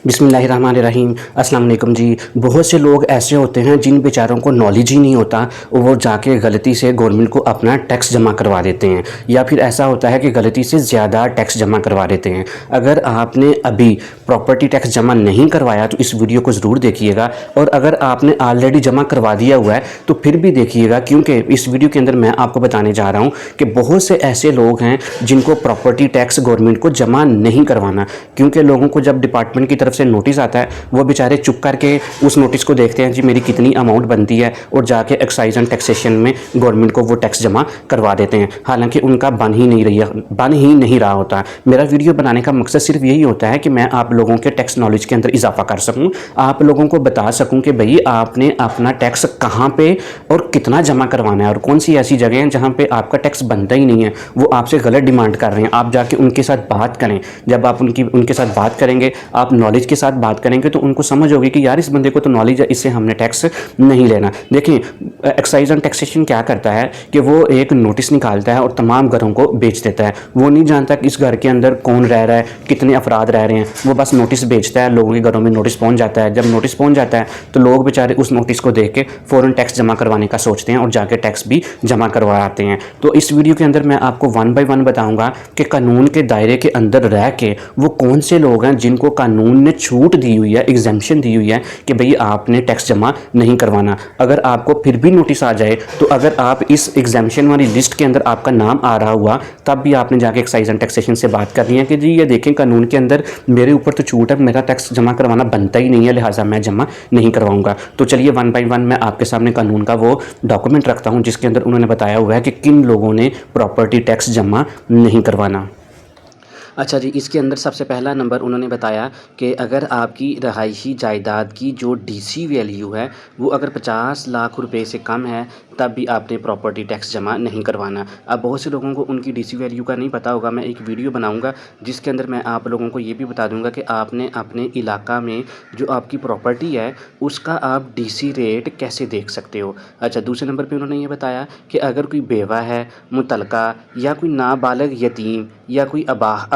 बिस्मिल्लाहिर्रहमानिर्रहीम। अस्सलाम वालेकुम जी। बहुत से लोग ऐसे होते हैं जिन बेचारों को नॉलेज ही नहीं होता, वो जाके गलती से गवर्नमेंट को अपना टैक्स जमा करवा देते हैं, या फिर ऐसा होता है कि गलती से ज़्यादा टैक्स जमा करवा देते हैं। अगर आपने अभी प्रॉपर्टी टैक्स जमा नहीं करवाया तो इस वीडियो को ज़रूर देखिएगा, और अगर आपने ऑलरेडी जमा करवा दिया हुआ है तो फिर भी देखिएगा, क्योंकि इस वीडियो के अंदर मैं आपको बताने जा रहा हूँ कि बहुत से ऐसे लोग हैं जिनको प्रॉपर्टी टैक्स गवर्नमेंट को जमा नहीं करवाना। क्योंकि लोगों को जब डिपार्टमेंट की तरफ से नोटिस आता है, वो बेचारे चुप करके उस नोटिस को देखते हैं जी मेरी कितनी अमाउंट बनती है, और जाके एक्साइज एंड टैक्सेशन में गवर्नमेंट को वो टैक्स जमा करवा देते हैं, हालांकि उनका बन ही नहीं रहा होता। मेरा वीडियो बनाने का मकसद सिर्फ यही होता है कि मैं आप लोगों के टैक्स नॉलेज के अंदर इजाफा कर सकूँ, आप लोगों को बता सकूँ कि भाई आपने अपना टैक्स कहाँ पे और कितना जमा करवाना है, और कौन सी ऐसी जगह हैं जहाँ पे आपका टैक्स बनता ही नहीं है, वो आपसे गलत डिमांड कर रहे हैं। आप जाके उनके साथ बात करें। जब आप उनके साथ बात करेंगे, आप नॉलेज के साथ बात करेंगे, तो उनको समझ होगी कि यार इस बंदे को तो नॉलेज है, इससे हमने टैक्स नहीं लेना। देखिए, एक्साइज एंड टैक्सेशन क्या करता है कि वो एक नोटिस निकालता है और तमाम घरों को बेच देता है। वो नहीं जानता कि इस घर के अंदर कौन रह रहा है, कितने अफराद रह रहे हैं, वो बस नोटिस बेचता है, लोगों के घरों में नोटिस पहुंच जाता है। जब नोटिस पहुंच जाता है तो लोग बेचारे उस नोटिस को देख के फ़ौरन टैक्स जमा करवाने का सोचते हैं और जाके टैक्स भी जमा करवा आते हैं। तो इस वीडियो के अंदर मैं आपको 1 बाय 1 बताऊँगा कि कानून के दायरे के अंदर रह के वो कौन से लोग हैं जिनको कानून ने छूट दी हुई है, एग्जेम्पशन दी हुई है कि भाई आपने टैक्स जमा नहीं करवाना। अगर आपको फिर भी नोटिस आ जाए, तो अगर आप इस एग्जेम्पशन वाली लिस्ट के अंदर आपका नाम आ रहा हुआ, तब भी आपने जाके एक्साइज एंड टैक्सेशन से बात करनी है कि जी ये देखें कानून के अंदर मेरे ऊपर तो छूट है, मेरा टैक्स जमा करवाना बनता ही नहीं है, लिहाजा मैं जमा नहीं करवाऊंगा। तो चलिए 1 बाय 1 मैं आपके सामने कानून का वो डॉक्यूमेंट रखता हूँ जिसके अंदर उन्होंने बताया हुआ है कि किन लोगों ने प्रॉपर्टी टैक्स जमा नहीं करवाना। अच्छा जी, इसके अंदर सबसे पहला नंबर उन्होंने बताया कि अगर आपकी रहायशी जायदाद की जो डीसी वैल्यू है वो अगर 50 लाख रुपए से कम है, तब भी आपने प्रॉपर्टी टैक्स जमा नहीं करवाना। अब बहुत से लोगों को उनकी डीसी वैल्यू का नहीं पता होगा। मैं एक वीडियो बनाऊंगा जिसके अंदर मैं आप लोगों को ये भी बता दूंगा कि आपने अपने इलाका में जो आपकी प्रॉपर्टी है उसका आप डीसी रेट कैसे देख सकते हो। अच्छा, दूसरे नंबर पर उन्होंने ये बताया कि अगर कोई बेवा है, मुतलका, या कोई नाबालिग यतीम, या कोई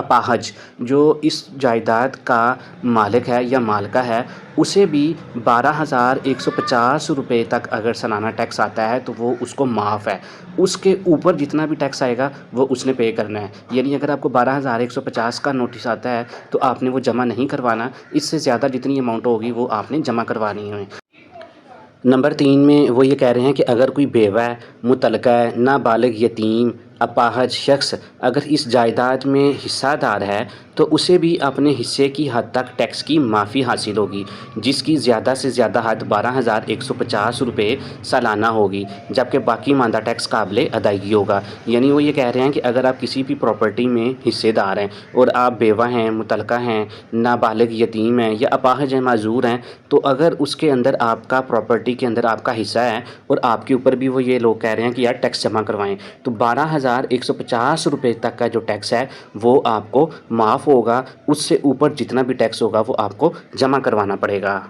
अपाहज जो इस जायदाद का मालिक है या मालका है, उसे भी 12,150 रुपये तक अगर सालाना टैक्स आता है तो वो उसको माफ़ है। उसके ऊपर जितना भी टैक्स आएगा वो उसने पे करना है। यानी अगर आपको 12,150 का नोटिस आता है तो आपने वो जमा नहीं करवाना, इससे ज़्यादा जितनी अमाउंट होगी वो आपने जमा करवानी है। नंबर 3 में वो ये कह रहे हैं कि अगर कोई बेवा है, मुतलका है, नाबालिग यतीम, अपाहज शख्स अगर इस जायदाद में हिस्सादार है तो उसे भी अपने हिस्से की हद तक टैक्स की माफ़ी हासिल होगी, जिसकी ज़्यादा से ज़्यादा हद 12,150 रुपये सालाना होगी, जबकि बाकी मानदा टैक्स काबिल अदायगी होगा। यानी वो ये कह रहे हैं कि अगर आप किसी भी प्रॉपर्टी में हिस्सेदार हैं और आप बेवा हैं, मुतलका हैं, नाबालिग यतीम हैं, या अपाहज हैं, माजूर हैं, तो अगर उसके अंदर आपका प्रॉपर्टी के अंदर आपका हिस्सा है और आपके ऊपर भी वो ये लोग कह रहे हैं कि यार टैक्स जमा करवाएं, तो 12,150 रुपये तक का जो टैक्स है वो आपको माफ़ होगा। उससे ऊपर जितना भी टैक्स होगा वो आपको जमा करवाना पड़ेगा।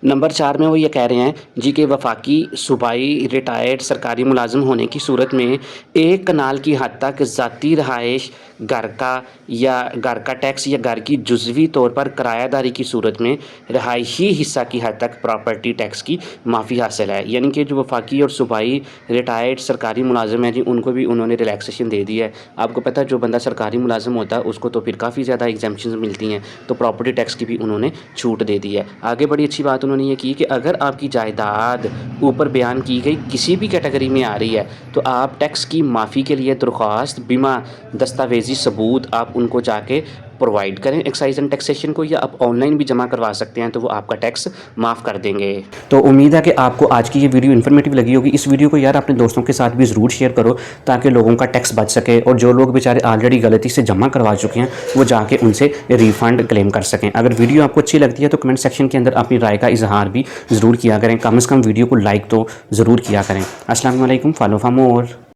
नंबर 4 में वो ये कह रहे हैं जी कि वफाकी, सूबाई, रिटायर्ड सरकारी मुलाजिम होने की सूरत में 1 कनाल की हद तक ज़ाती रहाइश, घर का टैक्स या घर की जुज़वी तौर पर किरायादारी की सूरत में रहायशी हिस्सा की हद तक प्रॉपर्टी टैक्स की माफ़ी हासिल है। यानी कि जो वफाकी और सूबाई, रिटायर्ड सरकारी मुलाजिम हैं जी, उनको भी उन्होंने रिलैक्सेशन दे दी है। आपको पता है जो बंदा सरकारी मुलाजिम होता है उसको तो फिर काफ़ी ज़्यादा एग्जेम्पशन मिलती हैं, तो प्रॉपर्टी टैक्स की भी उन्होंने छूट दे दी है। आगे बड़ी अच्छी बात उन्होंने ये की कि अगर आपकी जायदाद ऊपर बयान की गई किसी भी कैटेगरी में आ रही है तो आप टैक्स की माफ़ी के लिए दरख्वास्त, बिमा, दस्तावेजी सबूत आप उनको जाके प्रोवाइड करें एक्साइज एंड टैक्सेशन को, या आप ऑनलाइन भी जमा करवा सकते हैं, तो वो आपका टैक्स माफ़ कर देंगे। तो उम्मीद है कि आपको आज की ये वीडियो इन्फॉर्मेटिव लगी होगी। इस वीडियो को यार अपने दोस्तों के साथ भी ज़रूर शेयर करो ताकि लोगों का टैक्स बच सके, और जो लोग बेचारे ऑलरेडी गलती से जमा करवा चुके हैं वो जाके उनसे रिफ़ंड क्लेम कर सकें। अगर वीडियो आपको अच्छी लगती है तो कमेंट सेक्शन के अंदर अपनी राय का इजहार भी ज़रूर किया करें। कम से कम वीडियो को लाइक तो ज़रूर किया करें। अस्सलाम वालेकुम, फॉलो फॉर मोर।